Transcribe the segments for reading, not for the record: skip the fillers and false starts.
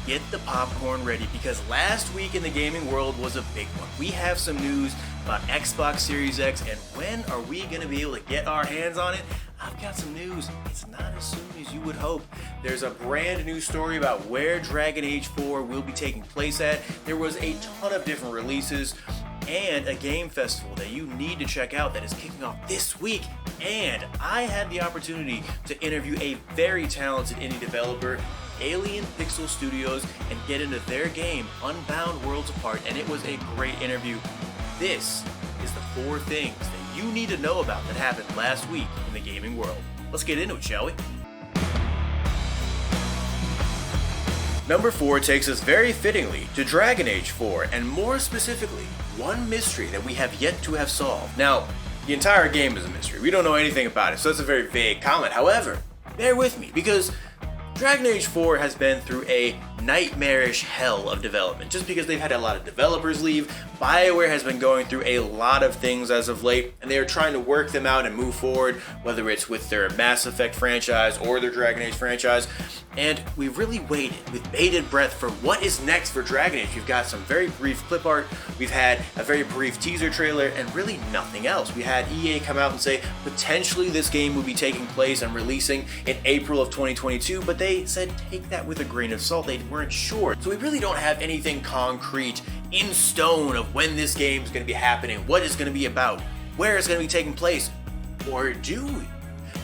get the popcorn ready because last week in the gaming world was a big one. We have some news about Xbox Series X, and when are we going to be able to get our hands on it? I've got some news. It's not as soon as you would hope. There's a brand new story about where Dragon Age 4 will be taking place at. There was a ton of different releases and a game festival that you need to check out that is kicking off this week. And I had the opportunity to interview a very talented indie developer, Alien Pixel Studios, and get into their game, Unbound Worlds Apart, and it was a great interview. This is the 4 things that you need to know about that happened last week in the gaming world. Let's get into it, shall we? Number 4 takes us very fittingly to Dragon Age 4, and more specifically, one mystery that we have yet to have solved. Now, the entire game is a mystery. We don't know anything about it, so that's a very vague comment. However, bear with me, because Dragon Age 4 has been through a nightmarish hell of development. Just because they've had a lot of developers leave, BioWare has been going through a lot of things as of late, and they are trying to work them out and move forward, whether it's with their Mass Effect franchise or their Dragon Age franchise. And we really waited with bated breath for what is next for Dragon Age. We've got some very brief clip art, we've had a very brief teaser trailer, and really nothing else. We had EA come out and say potentially this game will be taking place and releasing in April of 2022, but they said take that with a grain of salt. They weren't sure. So we really don't have anything concrete in stone of when this game is going to be happening, what it's going to be about, where it's going to be taking place, or do we?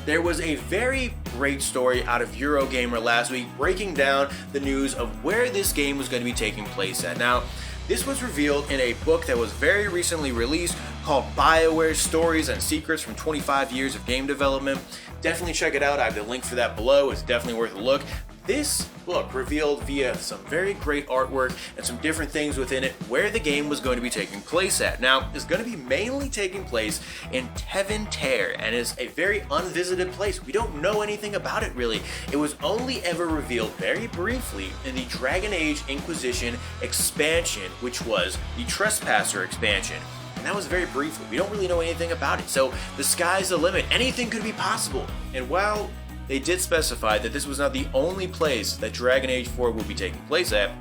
There was a very great story out of Eurogamer last week breaking down the news of where this game was going to be taking place at. Now, this was revealed in a book that was very recently released called BioWare Stories and Secrets from 25 Years of Game Development. Definitely check it out. I have the link for that below. It's definitely worth a look. This book revealed via some very great artwork and some different things within it where the game was going to be taking place at. Now, it's going to be mainly taking place in Tevinter, and is a very unvisited place. We don't know anything about it really. It was only ever revealed very briefly in the Dragon Age Inquisition expansion, which was the Trespasser expansion. And that was very briefly. We don't really know anything about it. So the sky's the limit. Anything could be possible. And while they did specify that this was not the only place that Dragon Age 4 will be taking place at,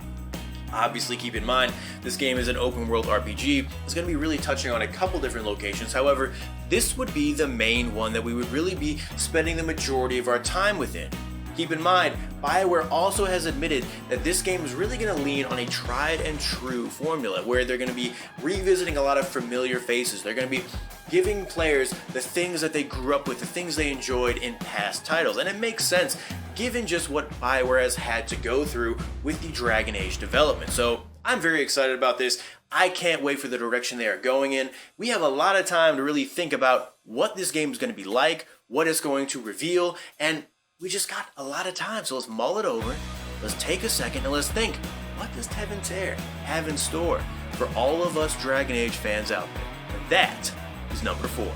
obviously keep in mind this game is an open world RPG. It's going to be really touching on a couple different locations. However, this would be the main one that we would really be spending the majority of our time within. Keep in mind, BioWare also has admitted that this game is really going to lean on a tried and true formula where they're going to be revisiting a lot of familiar faces. They're going to be giving players the things that they grew up with, the things they enjoyed in past titles. And it makes sense given just what BioWare has had to go through with the Dragon Age development. So I'm very excited about this. I can't wait for the direction they are going in. We have a lot of time to really think about what this game is going to be like, what it's going to reveal, and we just got a lot of time, so let's mull it over, let's take a second, and let's think, what does Tevinter have in store for all of us Dragon Age fans out there? And that is number 4.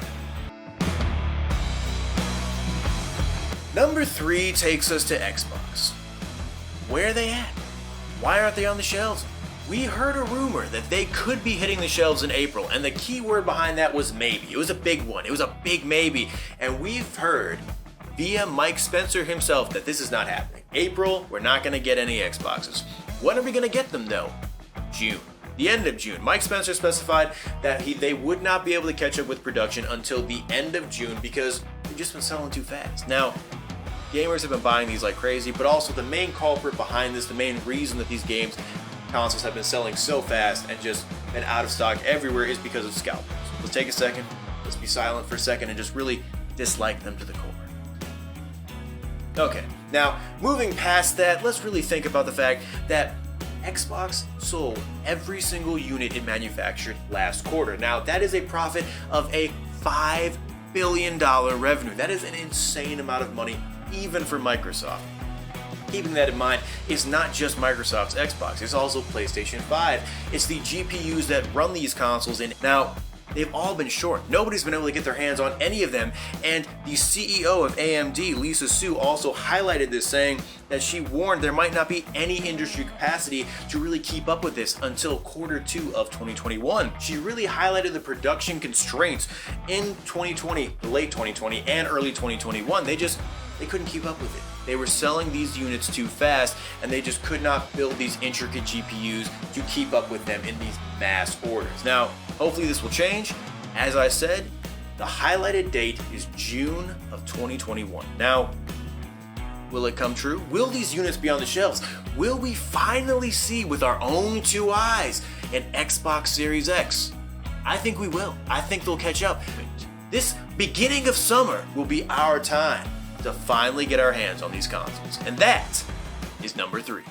Number 3 takes us to Xbox. Where are they at? Why aren't they on the shelves? We heard a rumor that they could be hitting the shelves in April, and the key word behind that was maybe. It was a big one. It was a big maybe. And we've heard via Mike Spencer himself that this is not happening. April, we're not going to get any Xboxes. When are we going to get them though? June. The end of June. Mike Spencer specified that they would not be able to catch up with production until the end of June because they've just been selling too fast. Now, gamers have been buying these like crazy, but also the main culprit behind this, the main reason that these consoles have been selling so fast and just been out of stock everywhere is because of scalpers. Let's take a second, let's be silent for a second and just really dislike them to the core. Okay, now moving past that, let's really think about the fact that Xbox sold every single unit it manufactured last quarter. Now that is a profit of a $5 billion revenue. That is an insane amount of money, even for Microsoft. Keeping that in mind, it's not just Microsoft's Xbox, it's also PlayStation 5. It's the GPUs that run these consoles in. Now, they've all been short. Nobody's been able to get their hands on any of them. And the CEO of AMD, Lisa Su, also highlighted this, saying that she warned there might not be any industry capacity to really keep up with this until Q2 of 2021. She really highlighted the production constraints in 2020, late 2020, and early 2021. They couldn't keep up with it. They were selling these units too fast, and they just could not build these intricate GPUs to keep up with them in these mass orders. Now, hopefully this will change. As I said, the highlighted date is June of 2021. Now, will it come true? Will these units be on the shelves? Will we finally see with our own two eyes an Xbox Series X? I think we will. I think they'll catch up. This beginning of summer will be our time to finally get our hands on these consoles. And that is number 3.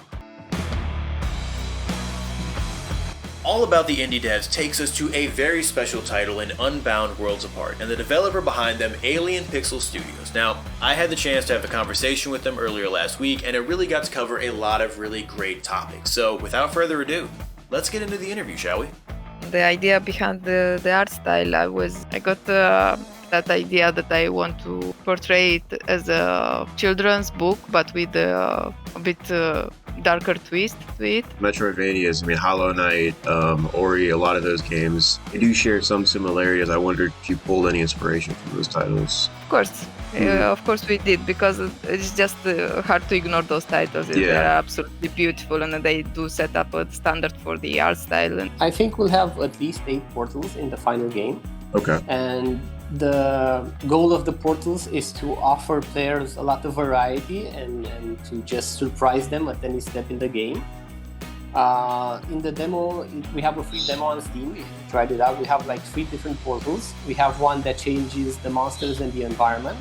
All About the Indie Devs takes us to a very special title in Unbound Worlds Apart, and the developer behind them, Alien Pixel Studios. Now, I had the chance to have a conversation with them earlier last week, and it really got to cover a lot of really great topics. So, without further ado, let's get into the interview, shall we? The idea behind the art style, I got that idea that I want to portray it as a children's book, but with a bit darker twist to it. Metroidvanias, Hollow Knight, Ori, a lot of those games, they do share some similarities. I wondered if you pulled any inspiration from those titles. Of course we did, because it's just hard to ignore those titles. Yeah. They're absolutely beautiful, and they do set up a standard for the art style. And I think we'll have at least 8 portals in the final game. Okay. And the goal of the portals is to offer players a lot of variety and to just surprise them at any step in the game. In the demo, we have a free demo on Steam. If you tried it out, we have like 3 different portals. We have one that changes the monsters and the environment.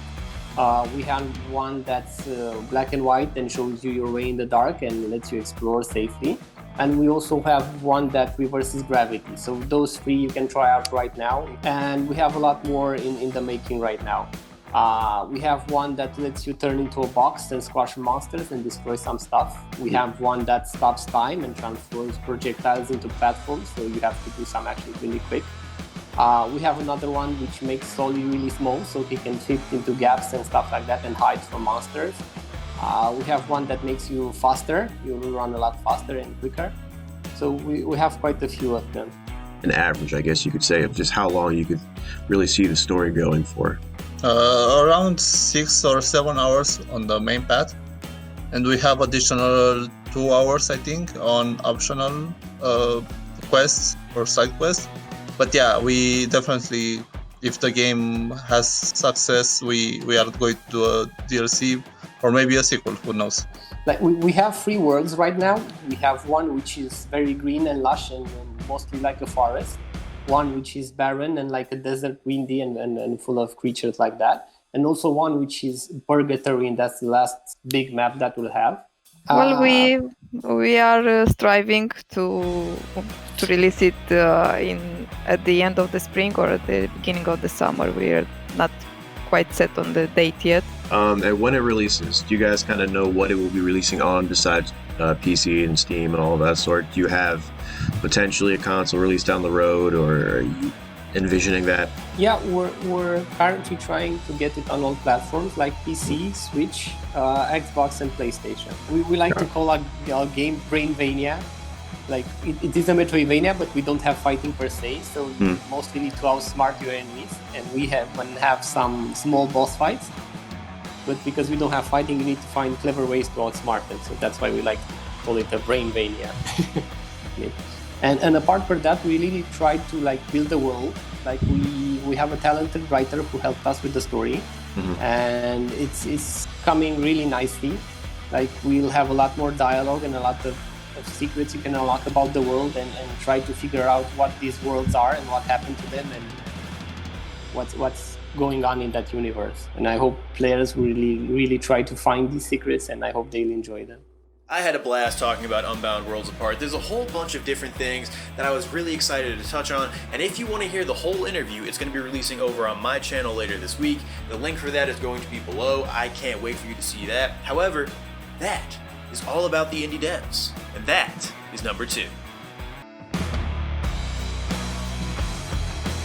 We have one that's black and white and shows you your way in the dark and lets you explore safely. And we also have one that reverses gravity. So those 3 you can try out right now. And we have a lot more in the making right now. We have one that lets you turn into a box and squash monsters and destroy some stuff. We have one that stops time and transforms projectiles into platforms, so you have to do some actions really quick. We have another one which makes Sully really small, so he can fit into gaps and stuff like that and hide from monsters. We have one that makes you faster. You will run a lot faster and quicker. So we have quite a few of them. An average, I guess you could say, of just how long you could really see the story going for. Around 6 or 7 hours on the main path, and we have additional 2 hours, I think, on optional quests or side quests. But yeah, we definitely, if the game has success, we are going to do a DLC or maybe a sequel, who knows. Like we have 3 worlds right now. We have one which is very green and lush and mostly like a forest. One which is barren and like a desert, windy and full of creatures like that. And also one which is purgatory, and that's the last big map that we'll have. Well, we are striving to release it at the end of the spring or at the beginning of the summer. We are not quite set on the date yet. And when it releases, do you guys kind of know what it will be releasing on besides PC and Steam and all of that sort? Do you have potentially a console release down the road, or are you envisioning that? Yeah, we're currently trying to get it on all platforms like PC, Switch, Xbox, and PlayStation. We like to call our game Brainvania. Like it is a Metroidvania, but we don't have fighting per se, so you mostly need to outsmart your enemies, and we have some small boss fights. But because we don't have fighting, you need to find clever ways to outsmart them. So that's why we like to call it a Brainvania. And apart from that, we really tried to like build a world. Like we have a talented writer who helped us with the story, and it's coming really nicely. Like we'll have a lot more dialogue and a lot of secrets you can unlock about the world, and try to figure out what these worlds are and what happened to them and what's going on in that universe. And I hope players will really try to find these secrets, and I hope they'll enjoy them. I had a blast talking about Unbound Worlds Apart. There's a whole bunch of different things that I was really excited to touch on, and if you want to hear the whole interview, it's going to be releasing over on my channel later this week. The link for that is going to be below. I can't wait for you to see that. However, that is all about the indie devs, and that is number 2.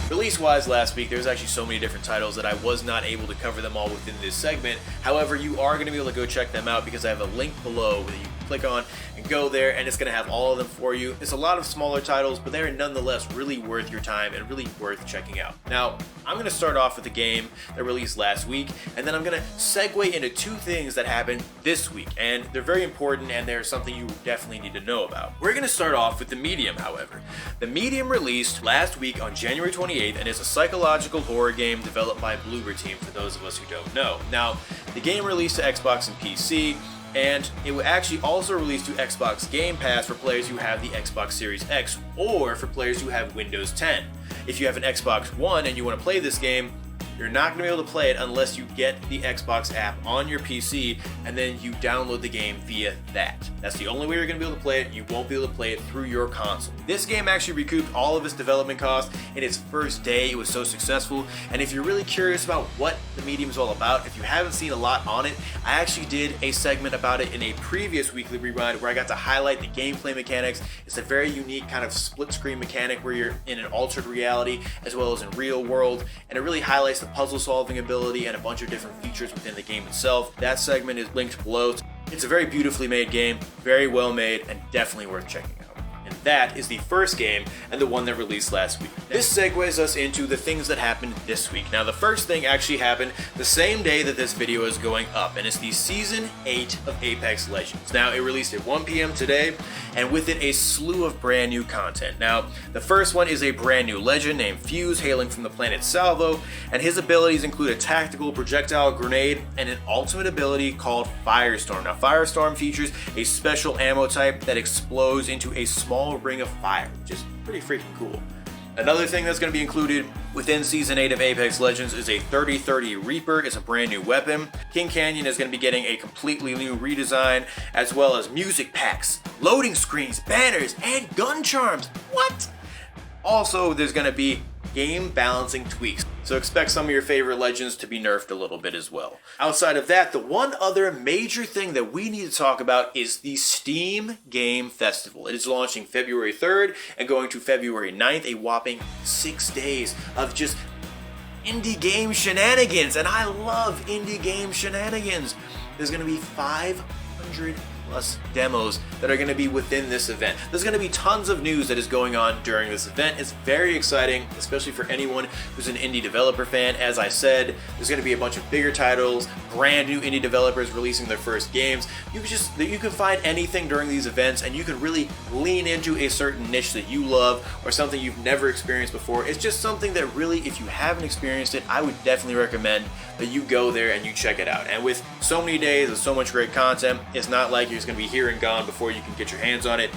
Release-wise last week, there's actually so many different titles that I was not able to cover them all within this segment. However, you are going to be able to go check them out because I have a link below that you can click on and go there, and it's going to have all of them for you. It's a lot of smaller titles, but they're nonetheless really worth your time and really worth checking out. Now, I'm going to start off with a game that released last week, and then I'm going to segue into two things that happened this week, and they're very important, and they're something you definitely need to know about. We're going to start off with The Medium, however. The Medium released last week on January 28th, and is a psychological horror game developed by Bloober Team, for those of us who don't know. Now, the game released to Xbox and PC, and it will actually also release to Xbox Game Pass for players who have the Xbox Series X, or for players who have Windows 10. If you have an Xbox One and you want to play this game, you're not going to be able to play it unless you get the Xbox app on your PC and then you download the game via that. That's the only way you're going to be able to play it. You won't be able to play it through your console. This game actually recouped all of its development costs in its first day. It was so successful. And if you're really curious about what The Medium is all about, if you haven't seen a lot on it, I actually did a segment about it in a previous Weekly Rewind where I got to highlight the gameplay mechanics. It's a very unique kind of split screen mechanic where you're in an altered reality as well as in real world, and it really highlights the puzzle solving ability and a bunch of different features within the game itself. That segment is linked below. It's a very beautifully made game, very well made, and definitely worth checking out. And that is the first game and the one that released last week. This segues us into the things that happened this week. Now, the first thing actually happened the same day that this video is going up, and it's the Season 8 of Apex Legends. Now, it released at 1 p.m. today, and with it a slew of brand new content. Now, the first one is a brand new legend named Fuse, hailing from the planet Salvo, and his abilities include a tactical projectile grenade and an ultimate ability called Firestorm. Now, Firestorm features a special ammo type that explodes into a small ring of fire, which is pretty freaking cool. Another thing that's going to be included within Season 8 of Apex Legends is a 3030 Reaper. It's a brand new weapon. King Canyon is going to be getting a completely new redesign, as well as music packs, loading screens, banners, and gun charms. What? Also, there's going to be game balancing tweaks, so expect some of your favorite legends to be nerfed a little bit as well. Outside of that, the one other major thing that we need to talk about is the Steam Game Festival. It is launching February 3rd and going to February 9th, a whopping 6 days of just indie game shenanigans, and I love indie game shenanigans. There's going to be 500 plus demos that are going to be within this event. There's going to be tons of news that is going on during this event. It's very exciting, especially for anyone who's an indie developer fan. As I said, there's going to be a bunch of bigger titles, brand new indie developers releasing their first games. You can find anything during these events, and you can really lean into a certain niche that you love or something you've never experienced before. It's just something that really, if you haven't experienced it, I would definitely recommend that you go there and you check it out. And with so many days and so much great content, it's not like you're just going to be here and gone before you can get your hands on it.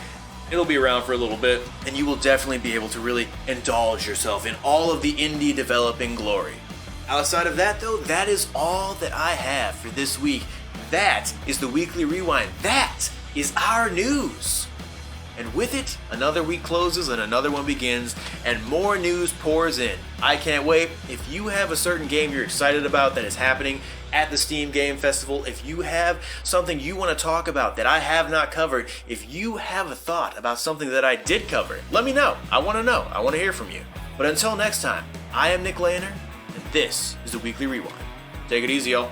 It'll be around for a little bit, and you will definitely be able to really indulge yourself in all of the indie developing glory. Outside of that, though, that is all that I have for this week. That is the Weekly Rewind. That is our news. And with it, another week closes and another one begins, and more news pours in. I can't wait. If you have a certain game you're excited about that is happening at the Steam Game Festival, if you have something you want to talk about that I have not covered, if you have a thought about something that I did cover, let me know. I want to know. I want to hear from you. But until next time, I am Nick Lehner, and this is the Weekly Rewind. Take it easy, y'all.